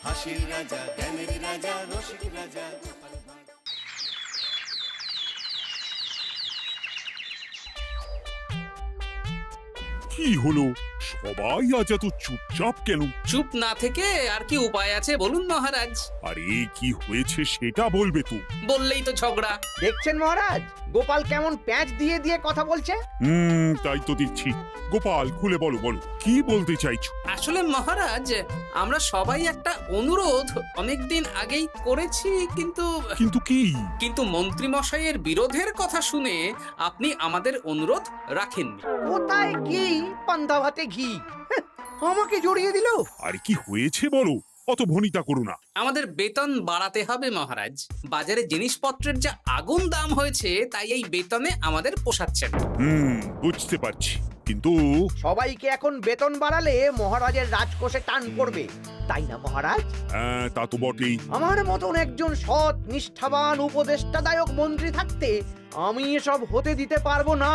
হাসির রাজা, জ্ঞানের রাজা, রসিক রাজা। কি হলো, সবাই আজ এত চুপচাপ কেন? চুপ না থেকে আর কি উপায় আছে বলুন মহারাজ? আরে কি হয়েছে সেটা বলবে তো। বললেই তো ঝগড়া। দেখছেন মহারাজ, গোপাল কেমন প্যাঁচ দিয়ে দিয়ে কথা বলছে। তাই তো দেখছি। গোপাল, খুলে বলো বলো, কি বলতে চাইছো? আসলে মহারাজ, আমরা সবাই একটা অনুরোধ অনেকদিন আগেই করেছি, কিন্তু কিন্তু কি? কিন্তু মন্ত্রী মশাইয়ের বিরোধের কথা শুনে আপনি আমাদের অনুরোধ রাখেননি। কোথায় ঘি, পান্তা ভাতে ঘি। হ্যাঁ, আমাকে জড়িয়ে দিল। আরে কি হয়েছে বলো, অত ভনিতা করো না। আমাদের বেতন বাড়াতে হবে মহারাজ। বাজারে জিনিসপত্রের যা আগুন দাম হয়েছে, তাই এই বেতনে আমাদের পোষাচ্ছে না। বুঝতে পারছি, কিন্তু সবাইকে এখন বেতন বাড়ালে মহারাজের রাজকোষে টান পড়বে, তাই না মহারাজ? হ্যাঁ, তা তো বটেই। আমার মতন একজন সৎ, নিষ্ঠাবান, উপদেষ্টাদায়ক মন্ত্রী থাকতে আমি এসব হতে দিতে পারবো না।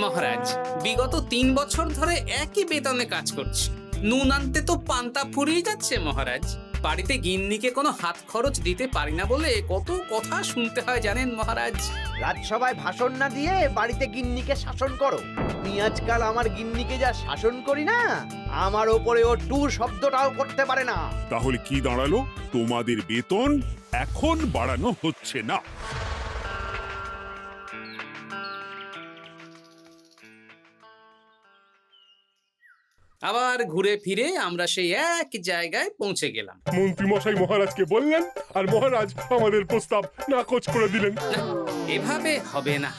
মহারাজ, বিগত 3 বছর ধরে একই বেতনে কাজ করছি। নুন আনতে তো পান্তা ফুরিয়ে যাচ্ছে মহারাজ। বাড়িতে গিন্নিকে কোনো হাত খরচ দিতে পারি না বলে কত কথা শুনতে হয় জানেন মহারাজ। রাজসভায় ভাষণ না দিয়ে বাড়িতে গিন্নিকে শাসন করো। আমি আজকাল আমার গিন্নিকে যা শাসন করি না, আমার ওপরে ও টু শব্দটাও করতে পারে না। তাহলে কি দাঁড়ালো? তোমাদের বেতন এখন বাড়ানো হচ্ছে না। আবার ঘুরে ফিরে আমরা সেই এক জায়গায় পৌঁছে গেলাম। মন্ত্রী মশাই মহারাজকে বললেন, আর মহারাজ আমাদের প্রস্তাব নাকচ করে দিলেন। এভাবে হবে না,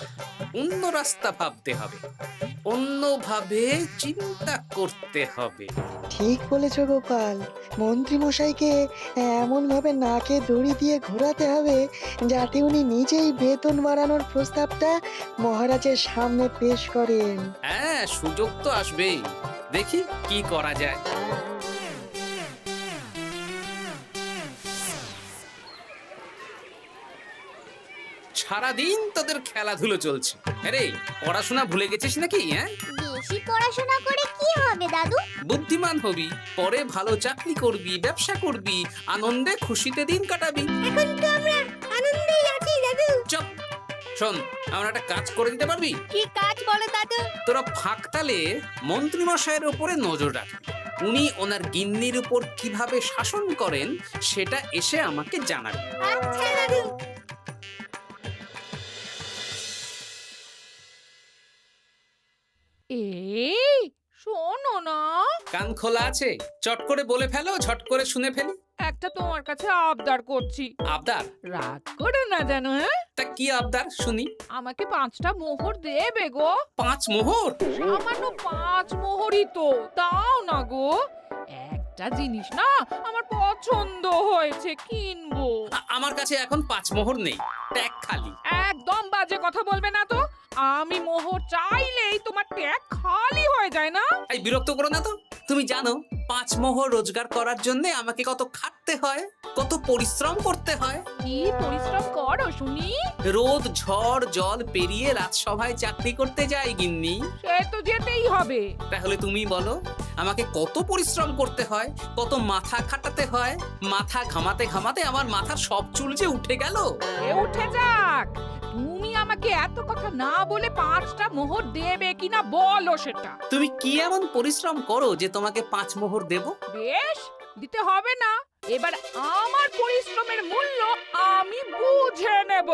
অন্য রাস্তা ভাবতে হবে, অন্যভাবে চিন্তা করতে হবে। ঠিক বলেছ গোপাল, মন্ত্রী মশাইকে এমন ভাবে নাকে দড়ি দিয়ে ঘোরাতে হবে যাতে উনি নিজেই বেতন বাড়ানোর প্রস্তাবটা মহারাজের সামনে পেশ করেন। হ্যাঁ, সুযোগ তো আসবেই। দেখি কি করা যায়। সারাদিন তোদের খেলাধুলো চলছে। আরে পড়াশোনা ভুলে গেছিস নাকি? হ্যাঁ, বেশি পড়াশোনা করে কি হবে দাদু? বুদ্ধিমান হবি, পরে ভালো চাকরি করবি, ব্যবসা করবি, আনন্দে খুশিতে দিন কাটাবি। এখন তো আমরা আনন্দেই আছি দাদু। চুপ! শোন, আমরা একটা কাজ করে দিতে পারবি? কি কাজ বলো দাদু? তোরা ফাঁকতালে মন্ত্রী মশাইয়ের উপরে নজর রাখবি। উনি ওনার গিন্নির উপর কিভাবে শাসন করেন সেটা এসে আমাকে জানাবে। আচ্ছা দাদু। এই শোনো না, কান খোলা আছে? চট করে বলে ফেলো, ঝট করে শুনে ফেলি। একটা তোমার কাছে আবদার করছি, আবদার? রাগ করো না যেন। হ্যাঁ, তা কি আবদার শুনি? আমাকে 5টা মোহর দেবে গো। 5 মোহর? সামান্য 5 মোহরই তো, দাও না গো। একটা জিনিস না আমার পছন্দ হয়েছে, কিনবো। আমার কাছে এখন 5 মোহর নেই, ট্যাগ খালি। একদম বাজে কথা বলবে না তো। আমি মোহর চাইলেই তোমার ট্যাগ খালি হয়ে যায় না। এই বিরক্ত করো না তো। তুমি জানো 5 মোহর রোজগার করার জন্য আমাকে কত খাটতে হয়, কত পরিশ্রম করতে হয়। কি পরিশ্রম করো শুনি? রোদ ঝড় জল পেরিয়ে রাজসভায় চাকরি করতে যাই গিন্নি। সে তো যেতেই হবে। তাহলে তুমি বলো, আমাকে কত পরিশ্রম করতে হয়, কত মাথা খাটাতে হয়। মাথা ঘামাতে ঘামাতে আমার মাথার সব চুল যে উঠে গেল। এ উঠে যাক, তুমি আমাকে এত কথা না বলে 5টা মোহর দেবে কিনা বলো সেটা। তুমি কি এমন পরিশ্রম করো যে তোমাকে 5 মোহর দেব? বেশ, দিতে হবে না। এবার আমার পরিশ্রমের মূল্য আমি বুঝে নেব।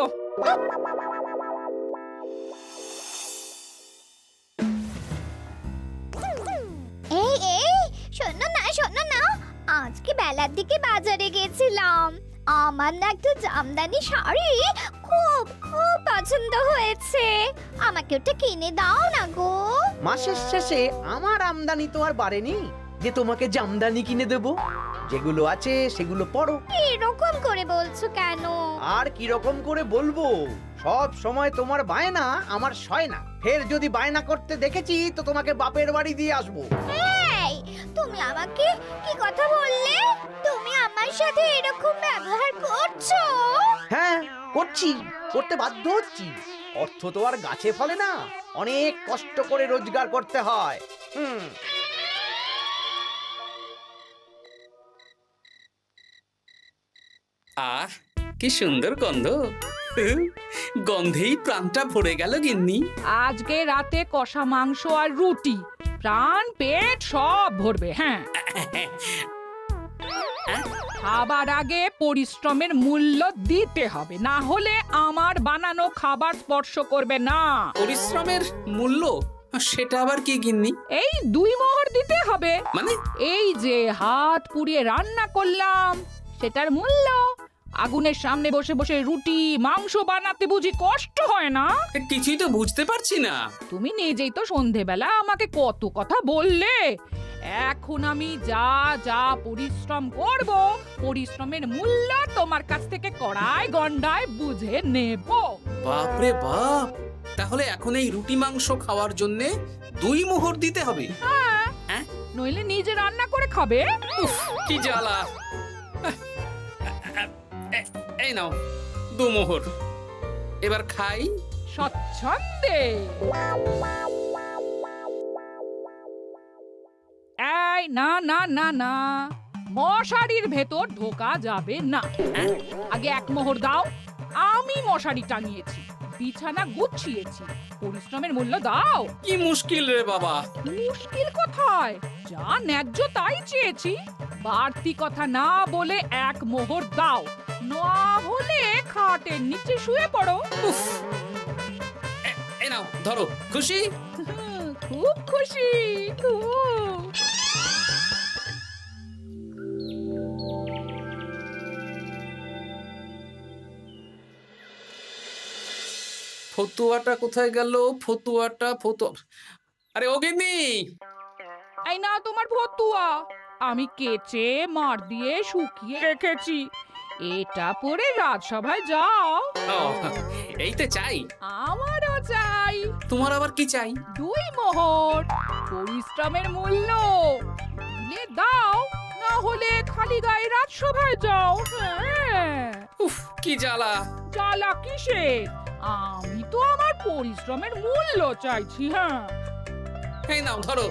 এই এই শোনো না, আজকে বেলার দিকে বাজারে গেছিলাম। আমার না একটা জামদানি শাড়ি খুব খুব পছন্দ হয়েছে। আমাকে ওটা কিনে দাও না গো। মাসের শেষে আমার আমদানি তো আর বাড়েনি যে তোমাকে জামদানি কিনে দেব। যেগুলো আছে সেগুলো পড়ো। এরকম করে বলছো কেন? আর কি রকম করে বলবো, সব সময় তোমার বায়না আমার সয় না। ফের যদি বায়না করতে দেখেছি তো তোমাকে বাপের বাড়ি দিয়ে আসবো। এই, তুমি আমাকে কি কথা বললে? তুমি আমার সাথে এরকম ব্যবহার করছো? হ্যাঁ, করতে বাধ্য হচ্ছি। অর্থ তো আর গাছে ফলে না, অনেক কষ্ট করে রোজগার করতে হয়। আহ কি সুন্দর গন্ধ। গন্ধেই প্রাণটা ভরে গেল গিন্নি। আজকে রাতে কষা মাংস আর রুটি, প্রাণ পেট সব ভরবে। হ্যাঁ, খাবার আগে পরিশ্রমের মূল্য দিতে হবে, না হলে আমার বানানো খাবার স্পর্শ করবে না। পরিশ্রমের মূল্য সেটা আবার কি গিন্নি? এই 2 মোহর দিতে হবে। মানে এই যে হাত পুড়িয়ে রান্না করলাম সেটার মূল্য। আগুনের সামনে বসে বসে রুটি মাংস বানাতে বুঝি কষ্ট হয় না? কিছুই তো বুঝতে পারছি না। তুমি নিজেই তো সন্ধেবেলা আমাকে কত কথা বললে। এখন আমি যা যা পরিশ্রম করব, পরিশ্রমের মূল্য তোমার কাছ থেকে কড়ায় গন্ডায় বুঝে নেব। বাপরে বাপ, তাহলে এখন এই রুটি মাংস খাওয়ার জন্য 2 মোহর দিতে হবে? হ্যাঁ, নইলে নিজে রান্না করে খাবে। উফ, কি জ্বালা। এই নাও 2 মোহর, এবার খাই। স্বচ্ছন্দে। এই না না না না, মশারির ভেতর ঢোকা যাবে না। আগে 1 মোহর দাও। আমি মশারি টাঙিয়েছি, বিছানা গুছিয়েছি, পরিশ্রমের মূল্য দাও। কি মুশকিল রে বাবা। মুশকিল কোথায়? যা ন্যায্য তাই চেয়েছি। বাড়তি কথা না বলে 1 মোহর দাও, না হলে খাটের নিচে শুয়ে পড়ো। উফ, এই নাও ধরো। খুশি? খুব খুশি, খুব। ফতুয়াটা কোথায় গেল? ফতুয়া। আরে ও গিন্নি, এই না তোমার ফতুয়া, আমি কেচে মার দিয়ে শুকিয়ে রেখেছি। এটা পরে রাজসভায় যাও। ও, এই তো চাই। আমারও চাই। তোমার আবার কি চাই? 2 মোহর, পরিশ্রমের মূল্য দিলে দাও, না হলে খালি গায়ে রাজসভায় যাও। হ্যাঁ, উফ, কি জ্বালা। জ্বালা কিসের? আমি তো আমার পরিশ্রমের মূল্য চাইছি। হ্যাঁ, এই নাও ধরো।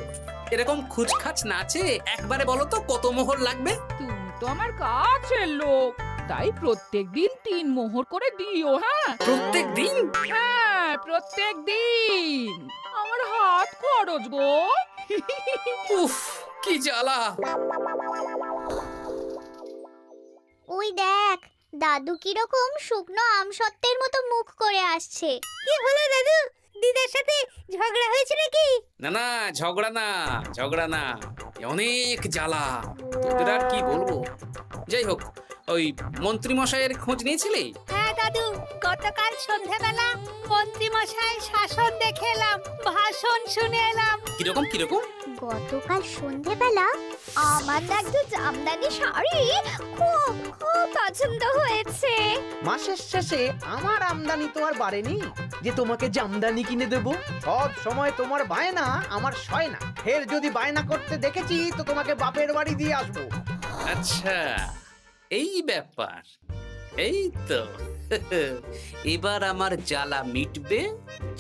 এরকম খুচখাচ নাচে একবারে বলো তো কত মোহর লাগবে? তুমি তো আমার কাছের লোক, তাই প্রত্যেকদিন 3 মোহর করে দিও। হ্যাঁ, প্রত্যেক দিন? হ্যাঁ, প্রত্যেকদিন। আমার হাত খরচ গো। উফ, কি জ্বালা। ওই দেখ, দাদু কিরকম শুকনো আমসত্ত্বের মতো মুখ করে আসছে। কি হলো দাদু? দিদার সাথে ঝগড়া হয়েছে নাকি? না না, ঝগড়া না, অনেক জ্বালা। তোদের আর কি বলবো। যাই হোক, ওই মন্ত্রী মশাইয়ের খোঁজ নিয়েছিলি? হ্যাঁ দাদু, গতকাল সন্ধ্যাবেলা মন্ত্রী মশাই শাসন দেখে এলাম, ভাষণ শুনে এলাম। কিরকম? গতকাল সন্ধ্যাবেলা আমার না একটা জামদানি শাড়ি খুব খুব পছন্দ হয়েছে। মাসের শেষে আমার আমদানি তো আর বাড়েনি যে তোমাকে জামদানি কিনে দেব। সব সময় তোমার বায়না আমার সয় না। ফের যদি বায়না করতে দেখেছি তো তোমাকে বাপের বাড়ি দিয়ে আসবো। আচ্ছা, এই ব্যাপার। এই তো, এবার আমার জ্বালা মিটবে,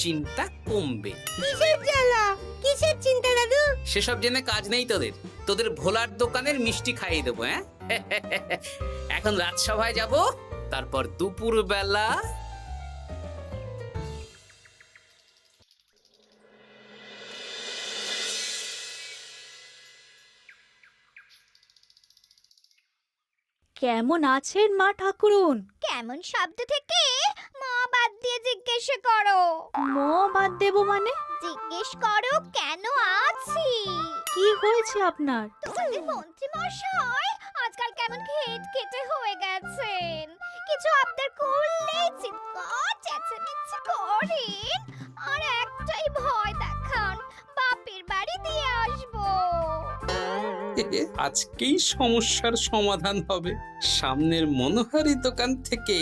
চিন্তা কমবে। কিসের জ্বালা? কিসের চিন্তা দাদু? সেসব জেনে কাজ নেই তোদের ভোলার দোকানের মিষ্টি খাইয়ে দেবো। হ্যাঁ, এখন রাজসভায় যাব, তারপর দুপুর বেলা কেমন আছেন মা ঠাকুরুন? কেমন শব্দ থেকে মা বাদ দিয়ে জিজ্ঞেস করো। মো বাদ দেব মানে? জিজ্ঞেস করো কেন আছি। কি হয়েছে আপনার? তোমাদের মন্ত্রী মশাই আজকাল কেমন খেটে হয়ে গেছেন। কিছু আবদার করলেই চিৎকার চেঁচামেচি করেন, আর একটাই ভয় দেখান, বাপের বাড়ি দিয়ে আসবো। আজকেই সমস্যার সমাধান হবে। সামনের মনোহারি দোকান থেকে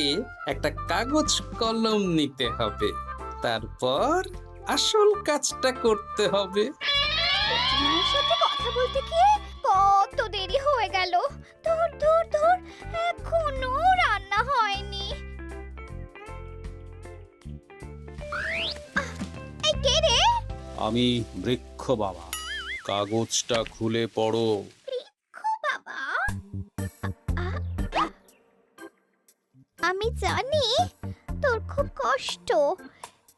একটা কাগজ কলম নিতে হবে, তারপর আসল কাজটা করতে হবে। তোমার সাথে কথা বলতে গিয়ে কত দেরি হয়ে গেল। ধুর, এখনো রান্না হয়নি। এই কে রে? আমি বৃক্ষ বাবা। কাগজটা খুলে পড়ো। বাবা, জানি তোর খুব কষ্ট।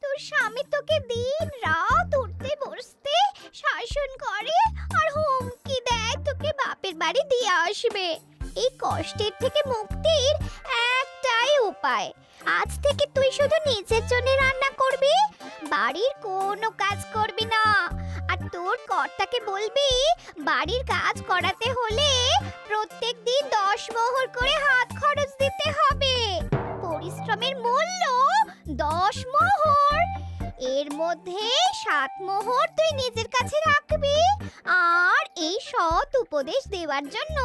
তোর স্বামী তোকে দিন রাত উঠতে বসতে শাসন করে আর হুমকি দেয় তোকে বাপের বাড়ি দিয়ে আসবে। এই কষ্টের থেকে মুক্তির একটাই উপায়, আজ থেকে তুই শুধু নিজের জন্য রান্না করবি, বাড়ির কোনো কাজ করবি না। আর তোর কর্তাকে বলবি বাড়ির কাজ করাতে হলে প্রত্যেক দিন 10 মোহর করে হাত খরচ দিতে হবে। পরিশ্রমের মূল্য 10 মোহর, এর মধ্যে 7 মোহর তুই নিজের কাছে রাখবি, আর এই সৎ উপদেশ দেওয়ার জন্য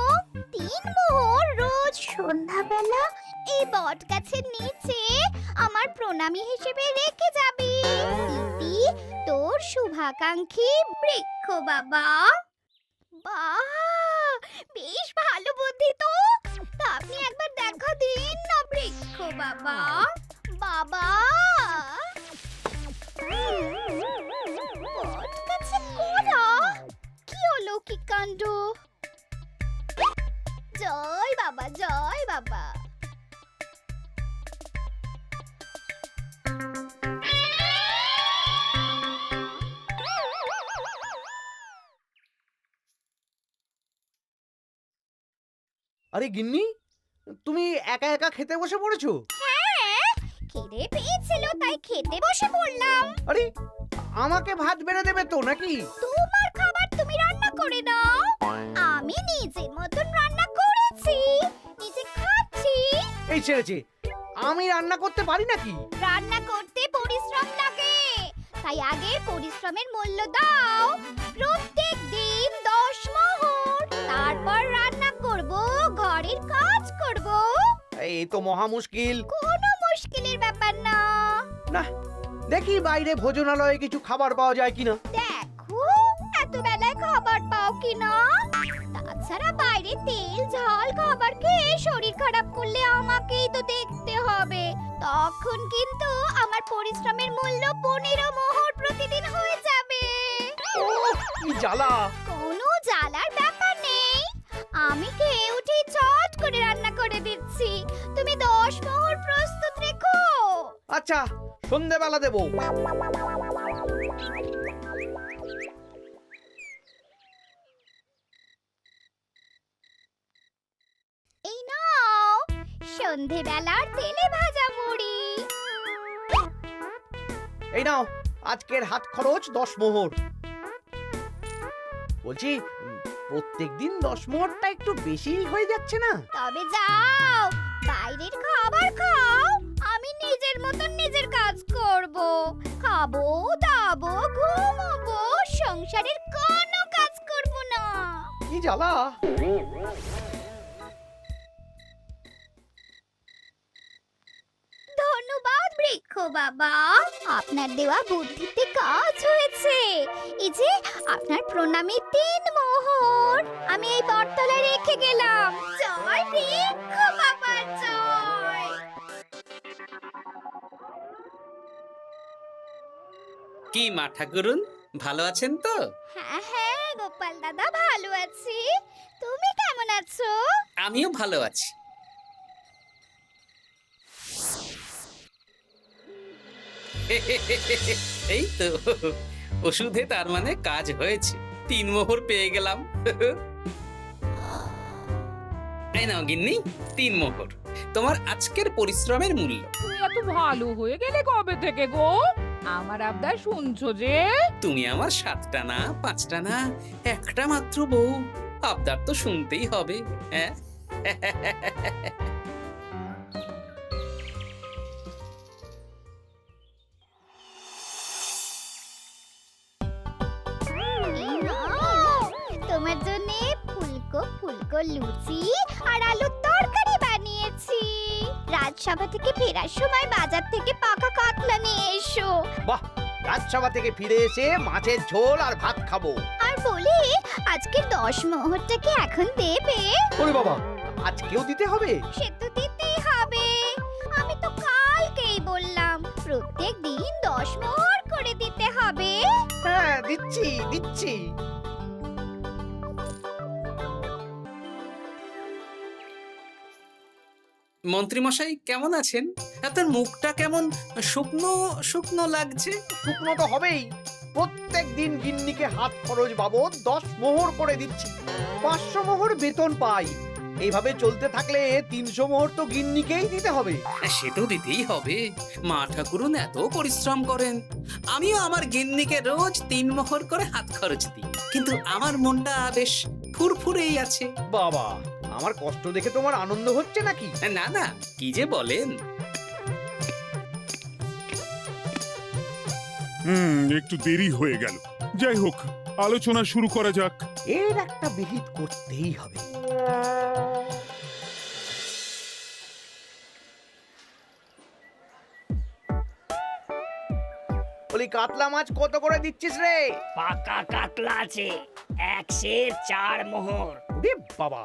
3 মোহর রোজ সন্ধ্যাবেলা এই বট গাছের নিচে আমার প্রণামী হিসেবে রেখে যাবি। ইতি তোর শুভাকাঙ্ক্ষী বৃক্ষ বাবা। বাহ, বেশ ভালো বুদ্ধি তো। তা আপনি একবার দেখা দিন না বৃক্ষ বাবা। বাবা, বট গাছে কলা, কি অলৌকিক কাণ্ড। জয় বাবা, জয় বাবা। আরে গিন্নি, তুমি একা একা খেতে বসে পড়েছো? হ্যাঁ, খিদে পেয়েছিল তাই খেতে বসে পড়লাম। আরে আমাকে ভাত বেড়ে দেবে তো নাকি? তোমার খাবার তুমি রান্না করে দাও, আমি নিজের মতন রান্না করেছি, নিজে খাচ্ছি। এই ছেড়েছে, আমি রান্না করতে পারি নাকি? রান্না করতে পরিশ্রম লাগে, তাই আগে পরিশ্রমের মূল্য দাও। প্রত্যেক দিন 10 মোহর, তারপর রান্না করব, ঘরের কাজ করব। এই তো মহা মুশকিল। কোনো মুশকিলের ব্যাপার না। না, দেখি বাইরে ভোজনালয়ে কিছু খাবার পাওয়া যায় কিনা। দেখো এত বেলায় খাবার পাও কিনা। তাছাড়া বাইরে তেল ঝাল খাবার খেয়ে শরীর খারাপ করলে আমাকেই তো দেখতে হবে। তখন কিন্তু আমার পরিশ্রমের মূল্য 15 মোহর প্রতিদিন হয়ে যাবে। কি জ্বালা! কোনো জ্বালার ব্যাপার নেই, আমি খেয়ে উঠে চট করে রান্না করে দিচ্ছি। তুমি 10 মোহর প্রস্তুত রেখো। আচ্ছা, সন্ধেবেলা দেবো। এই নাও সন্ধেবেলার তেলে ভাজা মুড়ি। এই নাও আজকের হাত খরচ 10 মোহর। বলছি, প্রত্যেকদিন 10 মোহরটা একটু বেশি হয়ে যাচ্ছে না? তবে যাও, বাইরের খাবার খাও, আমি নিজের মতন নিজের কাজ করব। খাবো, দাবো, ঘুমাবো, সংসারের কোনো কাজ করব না। কি জ্বালা! ধন্যবাদ বৃক্ষ বাবা, আপনার দেওয়া বুদ্ধিতে কাজ হয়েছে। এই যে আপনার প্রণামী 3 মোহর আমি এই বটতলায় রেখে গেলাম। জয় বৃক্ষ বাবা, জয়। কি মা ঠাকুরুন, ভালো আছেন তো? হ্যাঁ হ্যাঁ গোপাল দাদা, ভালো আছি। তুমি কেমন আছো? আমিও ভালো আছি। এই তো ওষুধে তার মানে কাজ হয়েছে, 3 মোহর পেয়ে গেলাম। এই নাও গিন্নি, 3 মোহর, তোমার আজকের পরিশ্রমের মূল্য। তুমি এত ভালো হয়ে গেলে কবে থেকে গো? আমার আবদার শুনছো যে? তুমি আমার 7টা না 5টা না, একটা মাত্র বউ, আবদার তো শুনতেই হবে। হ্যাঁ, এই নাও, তোমার জন্য ফুলকো ফুলকো লুচি আর আলুর তরকারি বানিয়েছি। রাজসভা থেকে ফেরার সময় বাজার থেকে পাকা কাতলা নিয়ে এসো। বাহ, রাজসভা থেকে ফিরে এসে মাছের ঝোল আর ভাত খাবো। আর বলি, আজকে 10 মোহরটা কি এখন দেবে? ওরে বাবা, আজকেও দিতে হবে? সে তো দিতেই হবে, আমি তো কালকেই বললাম প্রত্যেক দিন 10 মোহর করে দিতে হবে। হ্যাঁ, দিচ্ছি দিচ্ছি। মন্ত্রীমশাই কেমন আছেন? আপনার মুখটা কেমন শুকনো শুকনো লাগছে। শুকনো তো হবেই। প্রত্যেক দিন গিন্নিকে হাত খরচ বাবদ 10 মোহর করে দিচ্ছি। 500 মোহর বেতন পাই। এইভাবে চলতে থাকলে 300 মোহর তো গিন্নিকেই দিতে হবে। সে তো দিতেই হবে, মা ঠাকুরুন এত পরিশ্রম করেন। আমিও আমার গিন্নিকে রোজ 3 মোহর করে হাত খরচ দিই, কিন্তু আমার মনটা বেশ ফুরফুরেই আছে। বাবা, আমার কষ্ট দেখে তোমার আনন্দ হচ্ছে নাকি? না না, কি যে বলেন। একটু দেরি হয়ে গেল। যাই হোক, আলোচনা শুরু করা যাক। এর একটা বিহিত করতেই হবে। বলি, কাতলা মাছ কত করে দিচ্ছিস রে? পাকা কাতলা আছে 104 মোহর। ওরে বাবা,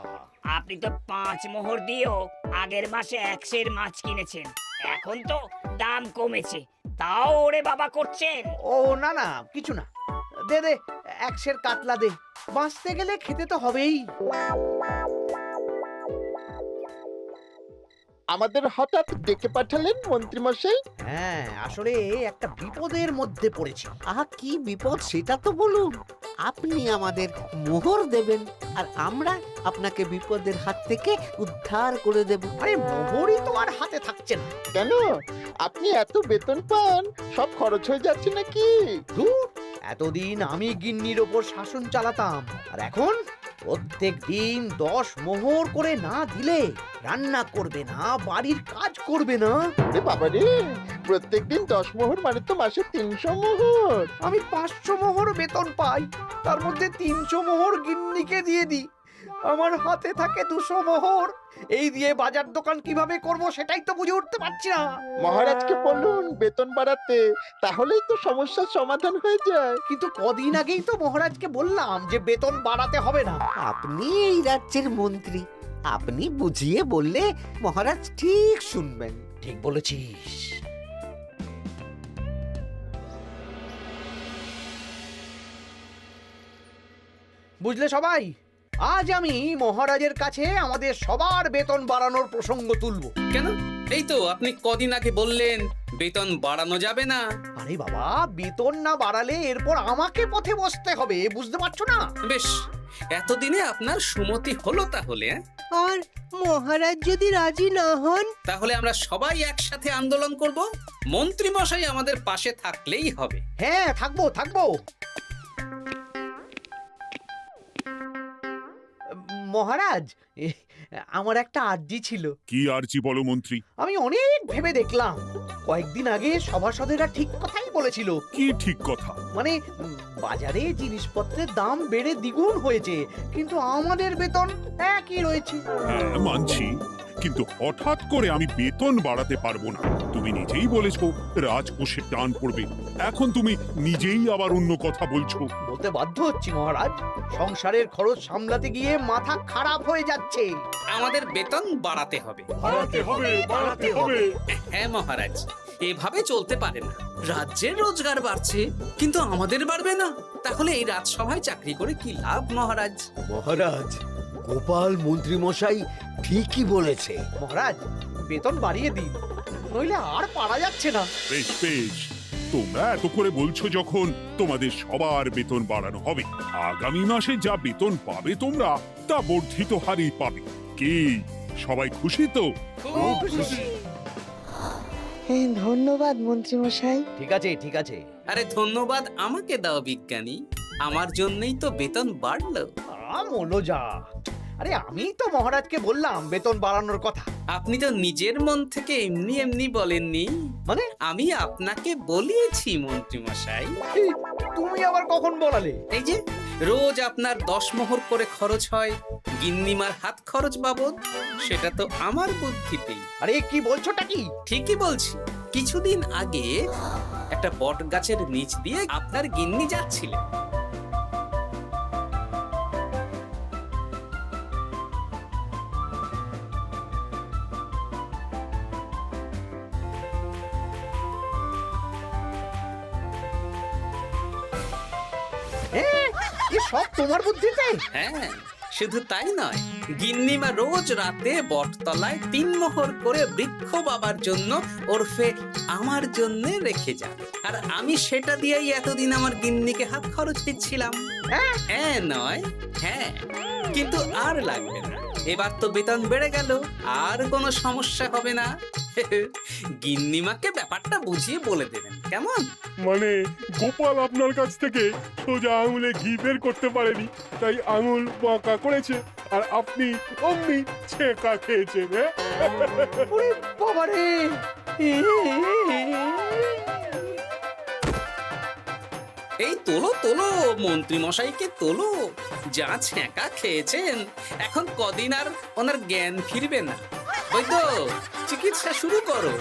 আপনি তো 5 মোহর দিয়েও আগের মাসে 100 মাছ কিনেছেন, এখন তো দাম কমেছে, তাও ওরে বাবা করছেন। ও না না, কিছু না। দে দে, 100 কাতলা দে। বাঁচতে গেলে খেতে তো হবেই। আমাদের হঠাৎ ডেকে পাঠালেন মন্ত্রীমশাই? হ্যাঁ, আসলে একটা বিপদের মধ্যে পড়েছি। আহা, কি বিপদ সেটা তো বলুন। আপনি আমাদের মোহর দেবেন আর আমরা আপনাকে বিপদের হাত থেকে উদ্ধার করে দেব। আরে মোহরই তো আর হাতে থাকছে না। কেন? আপনি এত বেতন পান, সব খরচ হয়ে যাচ্ছে নাকি? ধুর, এতদিন আমি গিন্নির ওপর শাসন চালাতাম, আর এখন প্রত্যেক দিন 10 মোহর করে না দিলে রান্না করবে না, বাড়ির কাজ করবে না। আরে বাবা রে, প্রত্যেকদিন 10 মোহর মানে তো মাসে 300 মোহর। আমি 500 মোহর বেতন পাই, তার মধ্যে 300 মোহর গিন্নিকে দিয়ে দিই। আমার হাতে থাকে 200 মোহর। এই দিয়ে বাজার দোকান কিভাবে করব সেটাই তো বুঝে উঠতে পারছি না। মহারাজকে বলুন বেতন বাড়াতে, তাহলেই তো সমস্যার সমাধান হয়ে যায়। কিন্তু কদিন আগেই তো মহারাজকে বললাম যে বেতন বাড়াতে হবে না। আপনি এই রাজ্যের মন্ত্রী, আপনি বুঝিয়ে বললে মহারাজ ঠিক শুনবেন। ঠিক বলেছিস। বুঝলে সবাই, আজ আমি মহারাজের কাছে আমাদের সবার বেতন বাড়ানোর প্রসঙ্গ তুলবো। কেন? এই তো আপনি কদিন আগে বললেন বেতন বাড়ানো যাবে না। আরে বাবা, বেতন না বাড়ালে এরপর আমাকে পথে বসতে হবে, বুঝতে পারছো না? বেশ, এতদিনে আপনার সুমতি হলো তাহলে। আর মহারাজ যদি রাজি না হন? তাহলে আমরা সবাই একসাথে আন্দোলন করব। মন্ত্রী মশাই আমাদের পাশে থাকলেই হবে। হ্যাঁ, থাকবো থাকবো। মহারাজ, আমার একটা আর্জি ছিল। কি আর্জি বলো মন্ত্রী? আমি অনেক ভেবে দেখলাম, কয়েকদিন আগে সভাসদেরা ঠিক কথাই বলেছিল। কি ঠিক কথা? মানে বাজারে জিনিসপত্রের দাম বেড়ে দ্বিগুণ হয়েছে, কিন্তু আমাদের বেতন একই রয়েছে। হ্যাঁ, মানছি, কিন্তু হঠাৎ করে আমি বেতন বাড়াতে পারবো না। তুমি নিজেই বলেছো রাজকোষে টান পড়বে, এখন তুমি নিজেই আবার অন্য কথা বলছো। বলতে বাধ্য হচ্ছি মহারাজ, সংসারের খরচ সামলাতে গিয়ে মাথা খারাপ হয়ে যাচ্ছে। আমাদের বেতন বাড়াতে হবে। বাড়াতে হবে, বাড়াতে হবে। হ্যাঁ মহারাজ, এভাবে চলতে পারে না। রাজ্যের রোজগার বাড়ছে, কিন্তু আমাদের বাড়বে না। তাহলে এই রাজসভায় চাকরি করে কি লাভ মহারাজ? মহারাজ, গোপাল মন্ত্রী মশাই ঠিকই বলেছে। মহারাজ, বেতন বাড়িয়ে দিন, নইলে আর পারা যাচ্ছে না। বেশ বেশ, তোমরা এত করে বলছো যখন, তোমাদের সবার বেতন বাড়ানো হবে। আগামী মাসে যা বেতন পাবে তোমরা, তা বর্ধিত হারেই পাবে। কি সবাই খুশি তো? খুব খুশি। ধন্যবাদ মন্ত্রীমশাই। ঠিক আছে ঠিক আছে। আরে ধন্যবাদ আমাকে দাও বিজ্ঞানী, আমার জন্যই তো বেতন বাড়লো। মনোজা, আরে আমি তো মহারাজকে বললাম বেতন বাড়ানোর কথা। আপনি তো নিজের মন থেকে এমনি এমনি বলেননি, মানে আমি আপনাকে বলিয়েছি মন্ত্রী মশাই। তুমি আবার কখন বলালে? এই যে রোজ আপনার 10 মোহর করে খরচ হয় গিন্নিমার হাত খরচ বাবদ, সেটা তো আমার বুদ্ধিতেই। আরে কি বলছোটা কি? ঠিকই বলছি। কিছুদিন আগে একটা বট গাছের নিচ দিয়ে আপনার গিন্নি যাচ্ছিলেন। সব তোমার বুদ্ধিতে? হ্যাঁ, শুধু তাই নয়, গিন্নিমা রোজ রাতে বটতলায় 3 মোহর করে বৃক্ষ বাবার জন্য ওরফে আমার জন্য রেখে যাবে, আর আমি সেটা দিয়েই এতদিন আমার গিন্নিকে হাত খরচ দিচ্ছিলাম। হ্যাঁ নয়, হ্যাঁ, কিন্তু আর লাগবে না, এবার তো বেতন বেড়ে গেল, আর কোনো সমস্যা হবে না। গিন্নিমাকে ব্যাপারটা বুঝিয়ে বলে দেবেন, কেমন? মানে গোপাল আপনার কাছ থেকে সোজা আঙুলে ঘি বের করতে পারেনি, তাই আঙুল বাঁকা করেছে, আর আপনি অমনি ছেঁকা খেয়েছেন। হ্যাঁ? ওরে বাবারে! এই তোলো তোলো, মন্ত্রী মশাইকে তোলো, যা ছ্যাঁকা খেয়েছেন, এখন কদিন আর ওনার জ্ঞান ফিরবে না। বৈদ্য, চিকিৎসা শুরু করো।